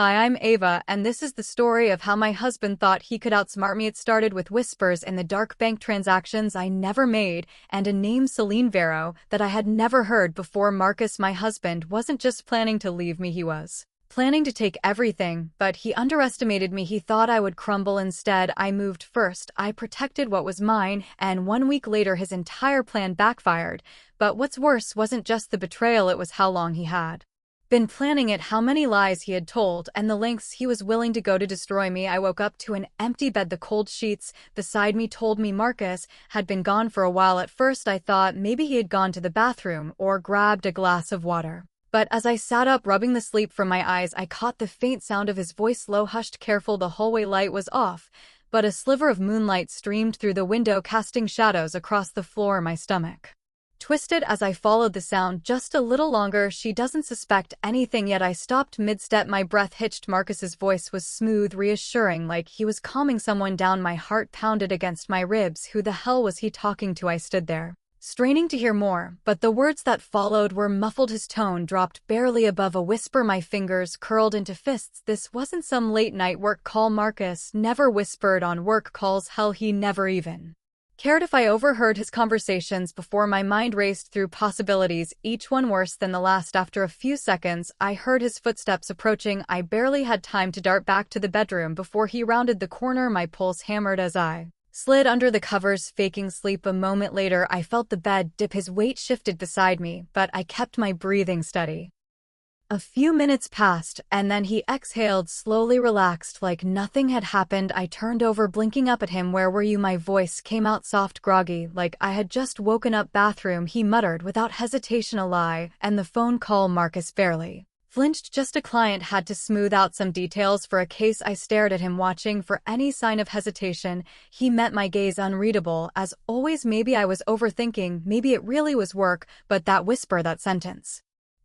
Hi, I'm Ava, and this is the story of how my husband thought he could outsmart me. It started with whispers in the dark, bank transactions I never made, and a name, Celine Vero, that I had never heard before. Marcus, my husband, wasn't just planning to leave me, he was planning to take everything, but he underestimated me. He thought I would crumble. Instead, I moved first. I protected what was mine, and 1 week later his entire plan backfired. But what's worse wasn't just the betrayal, it was how long he had been planning it, how many lies he had told, and the lengths he was willing to go to destroy me. I woke up to an empty bed. The cold sheets beside me told me Marcus had been gone for a while. At first I thought maybe he had gone to the bathroom or grabbed a glass of water. But as I sat up, rubbing the sleep from my eyes, I caught the faint sound of his voice, low, hushed, careful. The hallway light was off, but a sliver of moonlight streamed through the window, casting shadows across the floor. My stomach twisted as I followed the sound. Just a little longer. She doesn't suspect anything yet. I stopped mid-step, my breath hitched. Marcus's voice was smooth, reassuring, like he was calming someone down. My heart pounded against my ribs. Who the hell was he talking to? I stood there, straining to hear more, but the words that followed were muffled. His tone dropped barely above a whisper. My fingers curled into fists. This wasn't some late-night work call. Marcus never whispered on work calls. Hell, he never even cared if I overheard his conversations before. My mind raced through possibilities, each one worse than the last. After a few seconds, I heard his footsteps approaching. I barely had time to dart back to the bedroom before he rounded the corner. My pulse hammered as I slid under the covers, faking sleep. A moment later, I felt the bed dip. His weight shifted beside me, but I kept my breathing steady. A few minutes passed, and then he exhaled, slowly, relaxed, like nothing had happened. I turned over, blinking up at him. Where were you? My voice came out soft, groggy, like I had just woken up. Bathroom, he muttered without hesitation. A lie. And the phone call? Marcus barely flinched. Just a client, had to smooth out some details for a case. I stared at him, watching for any sign of hesitation. He met my gaze, unreadable, as always. Maybe I was overthinking, maybe it really was work, but that whisper, that sentence,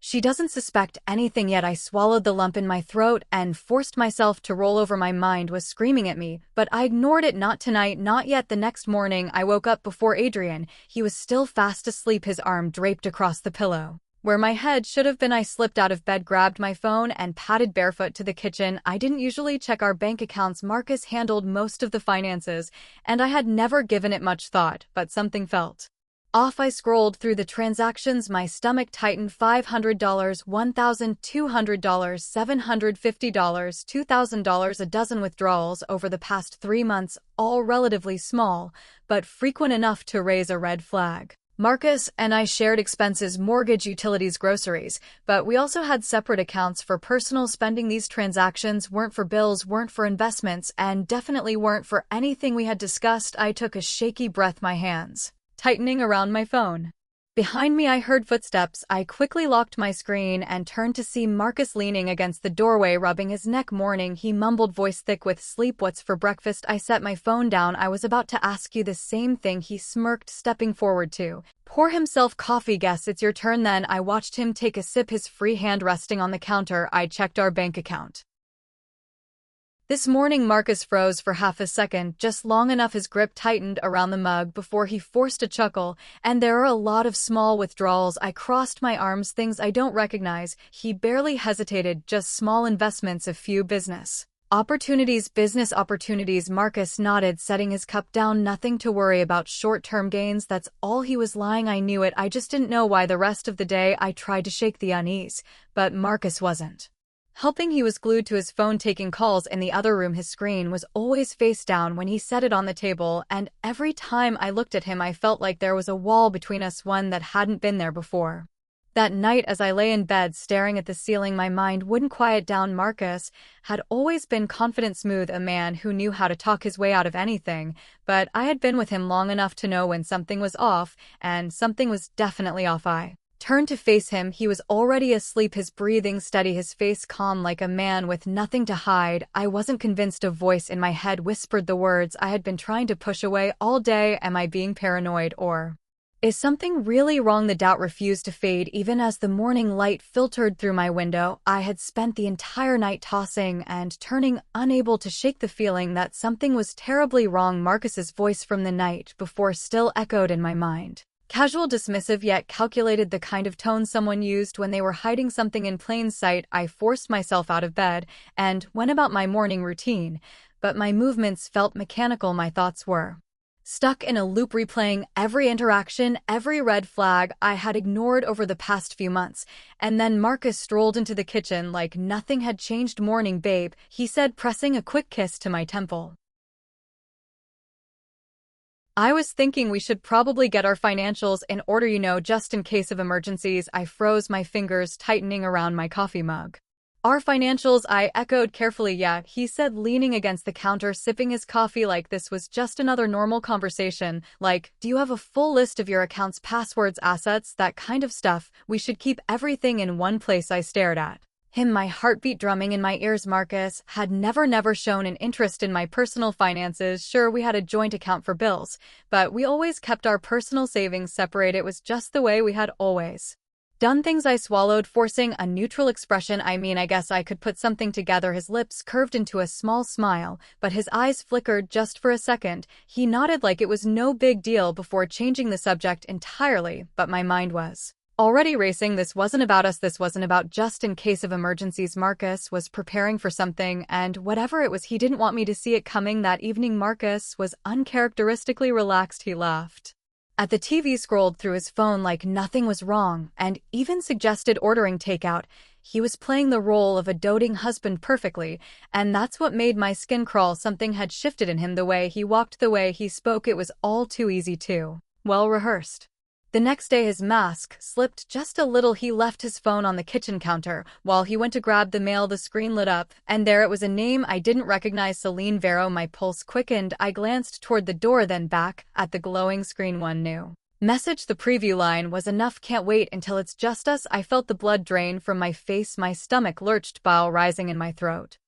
she doesn't suspect anything yet. I swallowed the lump in my throat and forced myself to roll over. My mind was screaming at me, but I ignored it. Not tonight, not yet. The next morning, I woke up before Adrian. He was still fast asleep, his arm draped across the pillow where my head should have been. I slipped out of bed, grabbed my phone, and padded barefoot to the kitchen. I didn't usually check our bank accounts. Marcus handled most of the finances, and I had never given it much thought, but something felt off. I scrolled through the transactions, my stomach tightened. $500, $1,200, $750, $2,000, a dozen withdrawals over the past 3 months, all relatively small, but frequent enough to raise a red flag. Marcus and I shared expenses, mortgage, utilities, groceries, but we also had separate accounts for personal spending. These transactions weren't for bills, weren't for investments, and definitely weren't for anything we had discussed. I took a shaky breath, my hands tightening around my phone. Behind me, I heard footsteps. I quickly locked my screen and turned to see Marcus leaning against the doorway, rubbing his neck. Morning, he mumbled, voice thick with sleep. What's for breakfast? I set my phone down. I was about to ask you the same thing. He smirked, stepping forward to pour himself coffee. Guess it's your turn then. I watched him take a sip, his free hand resting on the counter. I checked our bank account. This morning, Marcus froze for half a second, just long enough his grip tightened around the mug before he forced a chuckle. And there are a lot of small withdrawals. I crossed my arms. Things I don't recognize. He barely hesitated. Just small investments, a few business opportunities. Business opportunities? Marcus nodded, setting his cup down. Nothing to worry about, short-term gains, that's all. He was lying. I knew it. I just didn't know why. The rest of the day, I tried to shake the unease, but Marcus wasn't helping. He was glued to his phone, taking calls. In the other room, his screen was always face down when he set it on the table, and every time I looked at him, I felt like there was a wall between us, one that hadn't been there before. That night, as I lay in bed staring at the ceiling, my mind wouldn't quiet down. Marcus had always been confident, smooth, a man who knew how to talk his way out of anything, but I had been with him long enough to know when something was off, and something was definitely off. I turned to face him. He was already asleep, his breathing steady, his face calm, like a man with nothing to hide. I wasn't convinced. A voice in my head whispered the words I had been trying to push away all day. Am I being paranoid, or is something really wrong? The doubt refused to fade, even as the morning light filtered through my window. I had spent the entire night tossing and turning, unable to shake the feeling that something was terribly wrong. Marcus's voice from the night before still echoed in my mind, Casual, dismissive, yet calculated, the kind of tone someone used when they were hiding something in plain sight. I forced myself out of bed and went about my morning routine, but my movements felt mechanical. My thoughts were stuck in a loop, replaying every interaction, every red flag I had ignored over the past few months. And then Marcus strolled into the kitchen like nothing had changed. "Morning, babe," he said, pressing a quick kiss to my temple. "I was thinking we should probably get our financials in order, just in case of emergencies." I froze, my fingers tightening around my coffee mug. "Our financials?" I echoed carefully. "Yeah," he said, leaning against the counter, sipping his coffee like this was just another normal conversation. "Like, do you have a full list of your accounts, passwords, assets, that kind of stuff? We should keep everything in one place." I stared at him, my heartbeat drumming in my ears. Marcus had never shown an interest in my personal finances. Sure, we had a joint account for bills, but we always kept our personal savings separate. It was just the way we had always done things. I swallowed, forcing a neutral expression. "I mean, I guess I could put something together." His lips curved into a small smile, but his eyes flickered just for a second. He nodded like it was no big deal before changing the subject entirely, but my mind was already racing. This wasn't about us. This wasn't about just in case of emergencies. Marcus was preparing for something, and whatever it was, he didn't want me to see it coming. That evening, Marcus was uncharacteristically relaxed. He laughed at the TV, scrolled through his phone like nothing was wrong, and even suggested ordering takeout. He was playing the role of a doting husband perfectly, and that's what made my skin crawl. Something had shifted in him, the way he walked, the way he spoke. It was all too easy, too well rehearsed. The next day, his mask slipped just a little. He left his phone on the kitchen counter. While he went to grab the mail, the screen lit up, and there it was, a name I didn't recognize: Celine Vero. My pulse quickened. I glanced toward the door, then back at the glowing screen. One new message. The preview line was enough. "Can't wait until it's just us." I felt the blood drain from my face. My stomach lurched, bile rising in my throat.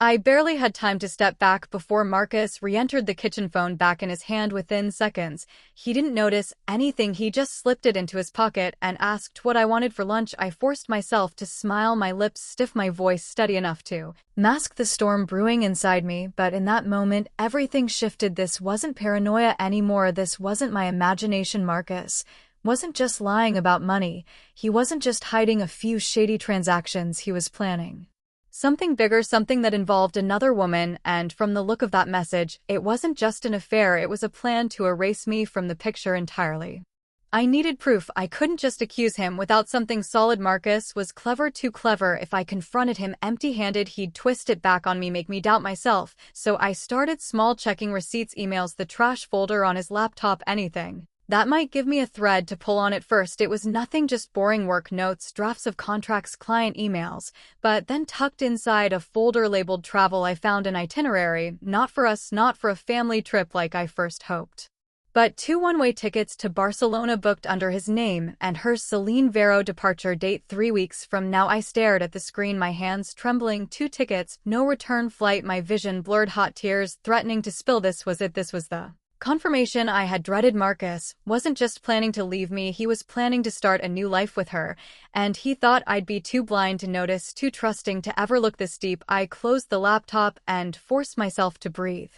I barely had time to step back before Marcus re-entered the kitchen, phone back in his hand within seconds. He didn't notice anything. He just slipped it into his pocket and asked what I wanted for lunch. I forced myself to smile, my lips stiff, my voice steady enough to mask the storm brewing inside me. But in that moment, everything shifted. This wasn't paranoia anymore. This wasn't my imagination. Marcus wasn't just lying about money. He wasn't just hiding a few shady transactions. He was planning something bigger, something that involved another woman, and from the look of that message, it wasn't just an affair. It was a plan to erase me from the picture entirely. I needed proof. I couldn't just accuse him without something solid. Marcus was clever, too clever. If I confronted him empty-handed, he'd twist it back on me, make me doubt myself. So I started small, checking receipts, emails, the trash folder on his laptop, anything that might give me a thread to pull on. At first, it was nothing, just boring work notes, drafts of contracts, client emails. But then, tucked inside a folder labeled travel, I found an itinerary. Not for us, not for a family trip like I first hoped, but 2 one-way tickets to Barcelona booked under his name and hers. Celine Vero, departure date 3 weeks from now. I stared at the screen, my hands trembling. 2 tickets, no return flight, my vision blurred, hot tears threatening to spill. This was it. This was the confirmation I had dreaded. Marcus wasn't just planning to leave me, he was planning to start a new life with her, and he thought I'd be too blind to notice, too trusting to ever look this deep. I closed the laptop and forced myself to breathe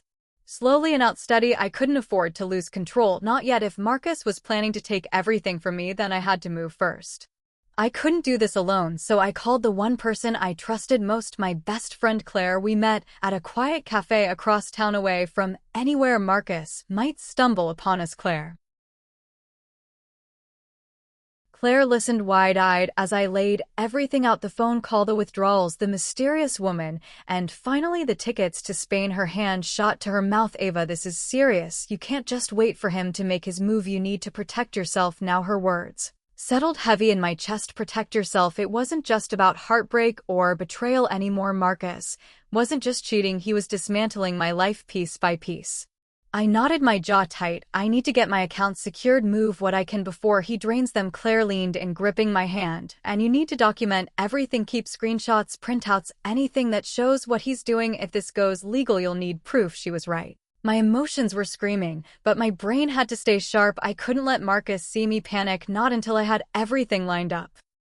slowly and out steady. I couldn't afford to lose control, not yet. If Marcus was planning to take everything from me, then I had to move first. I couldn't do this alone, so I called the one person I trusted most, my best friend Claire. We met at a quiet cafe across town, away from anywhere Marcus might stumble upon us. Claire listened wide-eyed as I laid everything out: the phone call, the withdrawals, the mysterious woman, and finally the tickets to Spain. Her hand shot to her mouth. "Ava, this is serious. You can't just wait for him to make his move. You need to protect yourself now." Her words settled heavy in my chest. Protect yourself. It wasn't just about heartbreak or betrayal anymore. Marcus wasn't just cheating, he was dismantling my life piece by piece. I nodded, my jaw tight. "I need to get my accounts secured. Move what I can before he drains them." Claire leaned in, gripping my hand. "And you need to document everything. Keep screenshots, printouts, anything that shows what he's doing. If this goes legal, you'll need proof." She was right. My emotions were screaming, but my brain had to stay sharp. I couldn't let Marcus see me panic, not until I had everything lined up.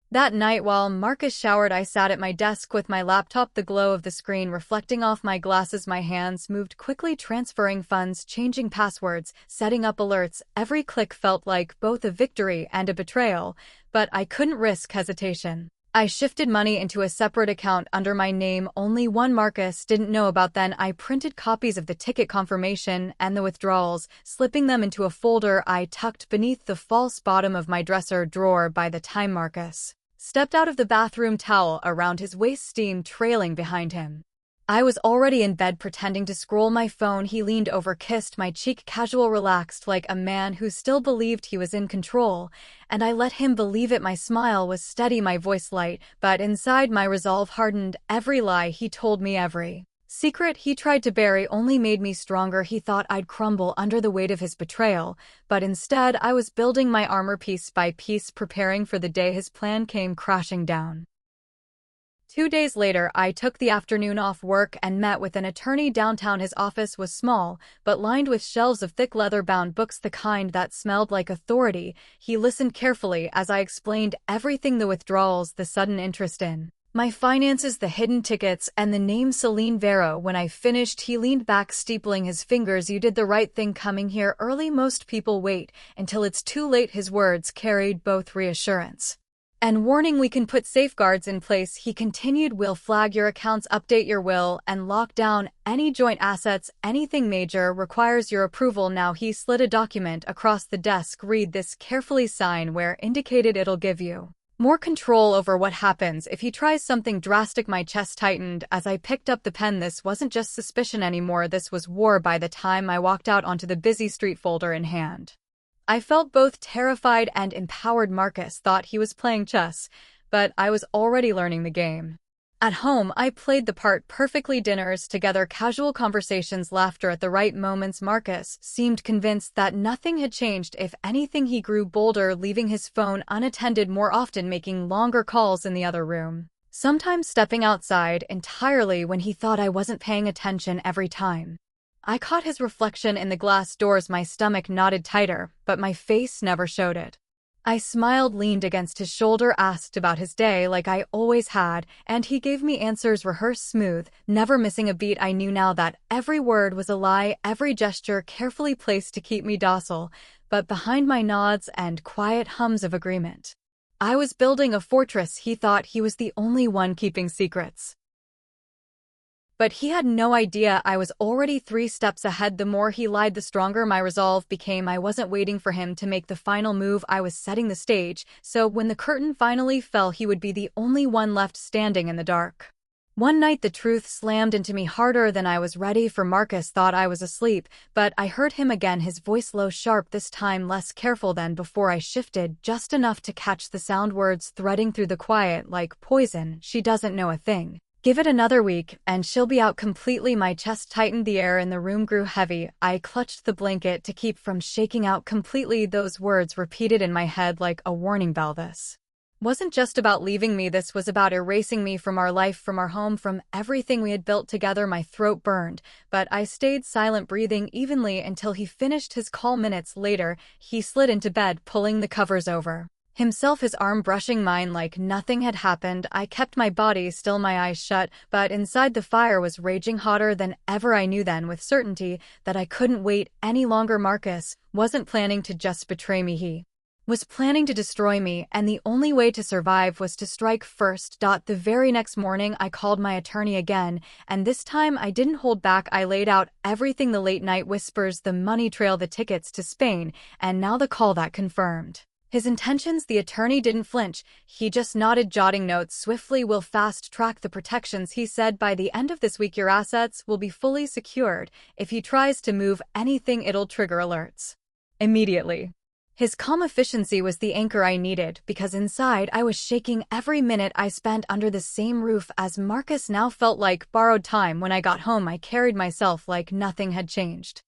That night, while Marcus showered, I sat at my desk with my laptop, the glow of the screen reflecting off my glasses. My hands moved quickly, transferring funds, changing passwords, setting up alerts. Every click felt like both a victory and a betrayal, but I couldn't risk hesitation. I shifted money into a separate account under my name only one Marcus didn't know about. Then I printed copies of the ticket confirmation and the withdrawals, slipping them into a folder I tucked beneath the false bottom of my dresser drawer. By the time Marcus stepped out of the bathroom, towel around his waist, steam trailing behind him, I was already in bed pretending to scroll my phone. He leaned over, kissed my cheek, casual, relaxed, like a man who still believed he was in control, and I let him believe it. My smile was steady, my voice light, but inside my resolve hardened. Every lie he told me, every secret he tried to bury only made me stronger. He thought I'd crumble under the weight of his betrayal, but instead I was building my armor piece by piece, preparing for the day his plan came crashing down. 2 days later, I took the afternoon off work and met with an attorney downtown. His office was small, but lined with shelves of thick leather-bound books, the kind that smelled like authority. He listened carefully as I explained everything: the withdrawals, the sudden interest in my finances, the hidden tickets, and the name Celine Vero. When I finished, he leaned back, steepling his fingers. "You did the right thing coming here early. Most people wait until it's too late." His words carried both reassurance and warning. "We can put safeguards in place," he continued. "We'll flag your accounts, update your will, and lock down any joint assets. Anything major requires your approval now." He slid a document across the desk. "Read this carefully. Sign where indicated. It'll give you more control over what happens if he tries something drastic." My chest tightened as I picked up the pen. This wasn't just suspicion anymore, this was war. By the time I walked out onto the busy street, folder in hand, I felt both terrified and empowered. Marcus thought he was playing chess, but I was already learning the game. At home, I played the part perfectly. Dinners together, casual conversations, laughter at the right moments. Marcus seemed convinced that nothing had changed. If anything, he grew bolder, leaving his phone unattended more often, making longer calls in the other room, sometimes stepping outside entirely when he thought I wasn't paying attention. Every time I caught his reflection in the glass doors, my stomach knotted tighter, but my face never showed it. I smiled, leaned against his shoulder, asked about his day like I always had, and he gave me answers rehearsed, smooth, never missing a beat. I knew now that every word was a lie, every gesture carefully placed to keep me docile, but behind my nods and quiet hums of agreement, I was building a fortress. He thought he was the only one keeping secrets, but he had no idea I was already 3 steps ahead. The more he lied, the stronger my resolve became. I wasn't waiting for him to make the final move, I was setting the stage, so when the curtain finally fell, he would be the only one left standing in the dark. One night the truth slammed into me harder than I was ready for. Marcus thought I was asleep, but I heard him again, his voice low, sharp, this time less careful than before. I shifted just enough to catch the sound, words threading through the quiet like poison. "She doesn't know a thing. Give it another week, and she'll be out completely." My chest tightened, the air in the room grew heavy. I clutched the blanket to keep from shaking out completely. Those words repeated in my head like a warning bell. This wasn't just about leaving me, this was about erasing me from our life, from our home, from everything we had built together. My throat burned, but I stayed silent, breathing evenly until he finished his call. Minutes later, he slid into bed, pulling the covers over himself, his arm brushing mine like nothing had happened. I kept my body still, my eyes shut, but inside the fire was raging hotter than ever. I knew then with certainty that I couldn't wait any longer. Marcus wasn't planning to just betray me, he was planning to destroy me, and the only way to survive was to strike first. The very next morning, I called my attorney again, and this time I didn't hold back. I laid out everything: the late night whispers, the money trail, the tickets to Spain, and now the call that confirmed his intentions. The attorney didn't flinch, he just nodded, jotting notes swiftly. "We'll fast-track the protections," he said. "By the end of this week, your assets will be fully secured. If he tries to move anything, it'll trigger alerts immediately." His calm efficiency was the anchor I needed, because inside I was shaking. Every minute I spent under the same roof as Marcus now felt like borrowed time. When I got home, I carried myself like nothing had changed.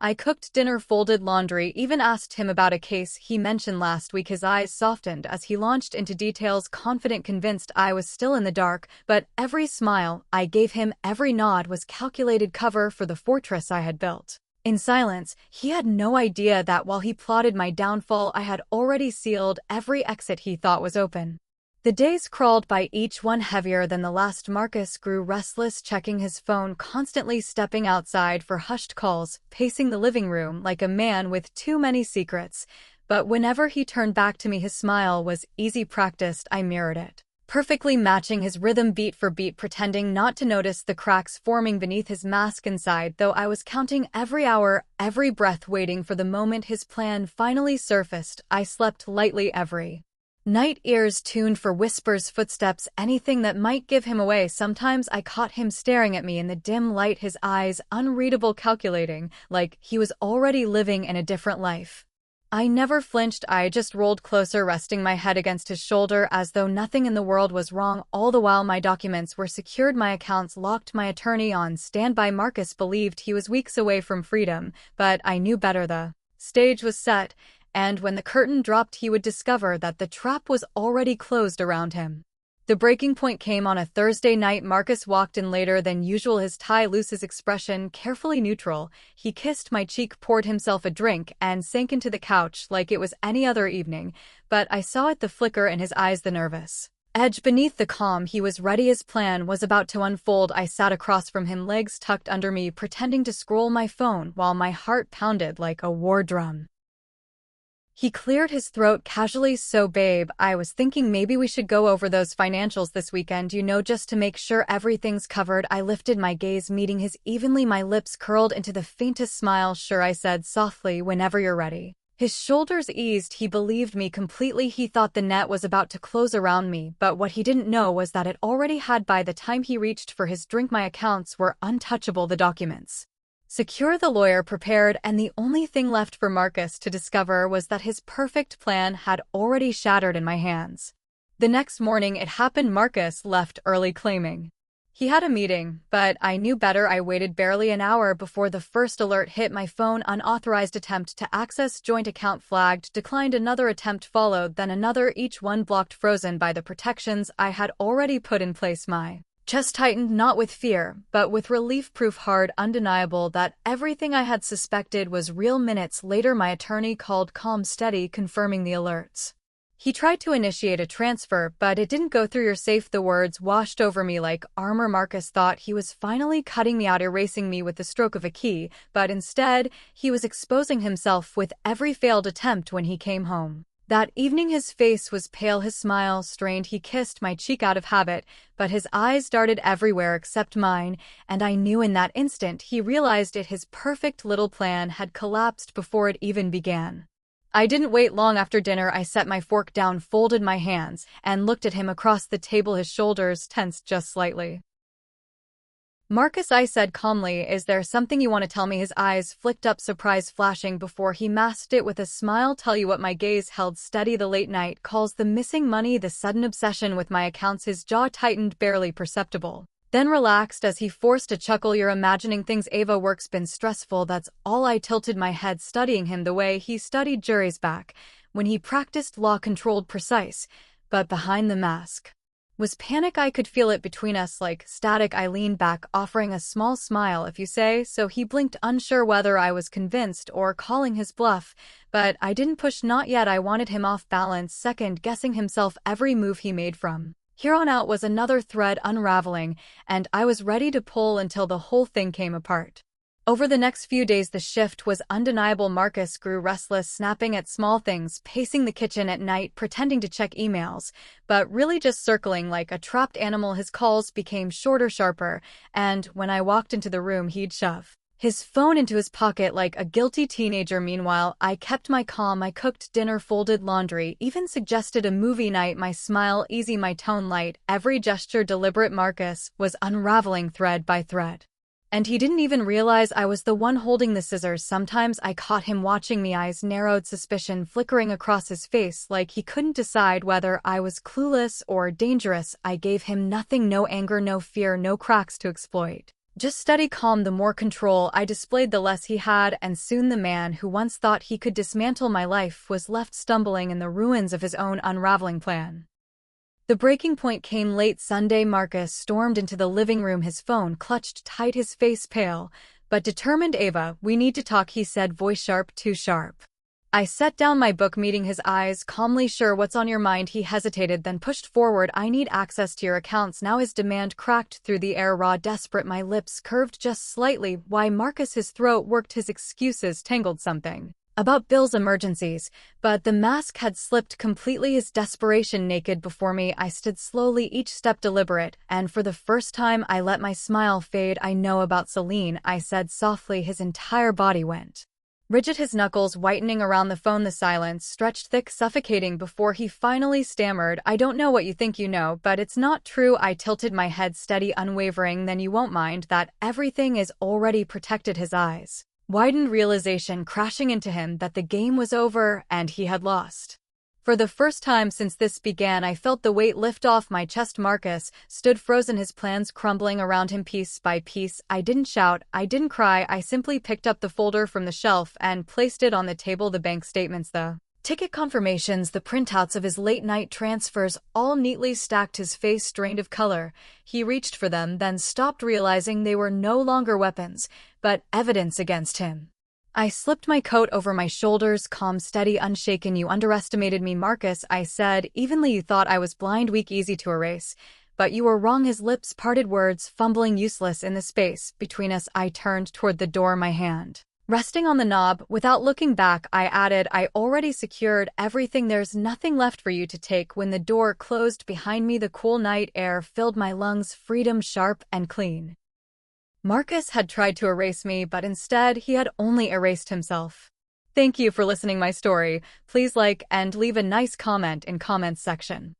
I cooked dinner, folded laundry, even asked him about a case he mentioned last week. His eyes softened as he launched into details, confident, convinced I was still in the dark, but every smile I gave him, every nod was calculated cover for the fortress I had built. In silence, he had no idea that while he plotted my downfall, I had already sealed every exit he thought was open. The days crawled by, each one heavier than the last. Marcus grew restless, checking his phone, constantly stepping outside for hushed calls, pacing the living room like a man with too many secrets. But whenever he turned back to me, his smile was easy practiced. I mirrored it, perfectly matching his rhythm beat for beat, pretending not to notice the cracks forming beneath his mask. Inside, though, I was counting every hour, every breath, waiting for the moment his plan finally surfaced. I slept lightly every night, ears tuned for whispers, footsteps, anything that might give him away. Sometimes I caught him staring at me in the dim light, his eyes unreadable, calculating, like he was already living in a different life. I never flinched. I just rolled closer, resting my head against his shoulder as though nothing in the world was wrong. All the while, my documents were secured, my accounts locked, my attorney on standby. Marcus believed he was weeks away from freedom, but I knew better. The stage was set, and when the curtain dropped, he would discover that the trap was already closed around him. The breaking point came on a Thursday night. Marcus walked in later than usual, his tie loose, his expression carefully neutral. He kissed my cheek, poured himself a drink, and sank into the couch like it was any other evening, but I saw it, the flicker in his eyes, the nervous edge beneath the calm. He was ready, his plan was about to unfold. I sat across from him, legs tucked under me, pretending to scroll my phone while my heart pounded like a war drum. He cleared his throat casually. So babe, I was thinking maybe we should go over those financials this weekend, just to make sure everything's covered. I lifted my gaze, meeting his evenly, my lips curled into the faintest smile. Sure, I said softly, whenever you're ready. His shoulders eased. He believed me completely. He thought the net was about to close around me, but what he didn't know was that it already had. By the time he reached for his drink, my accounts were untouchable, the documents secure, the lawyer prepared, and the only thing left for Marcus to discover was that his perfect plan had already shattered in my hands. The next morning it happened. Marcus left early, claiming he had a meeting, but I knew better. I waited barely an hour before the first alert hit my phone. Unauthorized attempt to access joint account flagged, declined. Another attempt followed, then another, each one blocked, frozen by the protections I had already put in place. My chest tightened, not with fear, but with relief, proof hard, undeniable that everything I had suspected was real. Minutes later, my attorney called, calm, steady, confirming the alerts. He tried to initiate a transfer, but it didn't go through. Your safe. The words washed over me like armor. Marcus thought he was finally cutting me out, erasing me with the stroke of a key, but instead, he was exposing himself with every failed attempt. When he came home that evening, his face was pale, his smile strained. He kissed my cheek out of habit, but his eyes darted everywhere except mine, and I knew in that instant he realized it. His perfect little plan had collapsed before it even began. I didn't wait long. After dinner, I set my fork down, folded my hands, and looked at him across the table, his shoulders tensed just slightly. Marcus, I said calmly, is there something you want to tell me? His eyes flicked up, surprise flashing before he masked it with a smile. Tell you what. My gaze held steady. The late night calls, the missing money, the sudden obsession with my accounts. His jaw tightened, barely perceptible, then relaxed as he forced a chuckle. You're imagining things. Ava, work's been stressful, that's all. I tilted my head, studying him the way he studied juries back when he practiced law, controlled, precise, but behind the mask was panic. I could feel it between us like static. I leaned back, offering a small smile. If you say so. He blinked, unsure whether I was convinced or calling his bluff, but I didn't push. Not yet. I wanted him off balance, second-guessing himself. Every move he made from here on out was another thread unraveling, and I was ready to pull until the whole thing came apart. Over the next few days, the shift was undeniable. Marcus grew restless, snapping at small things, pacing the kitchen at night, pretending to check emails, but really just circling like a trapped animal. His calls became shorter, sharper, and when I walked into the room, he'd shove his phone into his pocket like a guilty teenager. Meanwhile, I kept my calm. I cooked dinner, folded laundry, even suggested a movie night. My smile easy, my tone light, every gesture deliberate. Marcus was unraveling thread by thread, and he didn't even realize I was the one holding the scissors. Sometimes I caught him watching me, eyes narrowed, suspicion flickering across his face, like he couldn't decide whether I was clueless or dangerous. I gave him nothing, no anger, no fear, no cracks to exploit. Just steady calm. The more control I displayed, the less he had, and soon the man who once thought he could dismantle my life was left stumbling in the ruins of his own unraveling plan. The breaking point came late Sunday. Marcus stormed into the living room, his phone clutched tight, his face pale, But determined Ava, we need to talk, he said, voice sharp, too sharp. I set down my book, meeting his eyes, calmly. Sure, what's on your mind? He hesitated, then pushed forward. I need access to your accounts now. His demand cracked through the air, raw, desperate. My lips curved just slightly. Why, Marcus? His throat worked, his excuses tangled. Something about Bill's emergencies, but the mask had slipped completely. His desperation naked before me. I stood slowly, each step deliberate, and for the first time I let my smile fade. I know about Celine, I said softly. His entire body went rigid, his knuckles whitening around the phone. The silence stretched thick, suffocating before he finally stammered, I don't know what you think you know, but it's not true. I tilted my head, steady, unwavering. Then you won't mind that everything is already protected. His eyes widened, realization crashing into him that the game was over and he had lost. For the first time since this began, I felt the weight lift off my chest. Marcus stood frozen, his plans crumbling around him piece by piece. I didn't shout, I didn't cry, I simply picked up the folder from the shelf and placed it on the table. The bank statements, the ticket confirmations, the printouts of his late-night transfers, all neatly stacked. His face drained of color. He reached for them, then stopped, realizing they were no longer weapons, but evidence against him. I slipped my coat over my shoulders, calm, steady, unshaken. You underestimated me, Marcus, I said evenly. You thought I was blind, weak, easy to erase. But you were wrong. His lips parted, words fumbling useless in the space between us. I turned toward the door, my hand resting on the knob. Without looking back, I added, I already secured everything. There's nothing left for you to take. When the door closed behind me, the cool night air filled my lungs, freedom, sharp and clean. Marcus had tried to erase me, but instead he had only erased himself. Thank you for listening my story. Please like and leave a nice comment in comments section.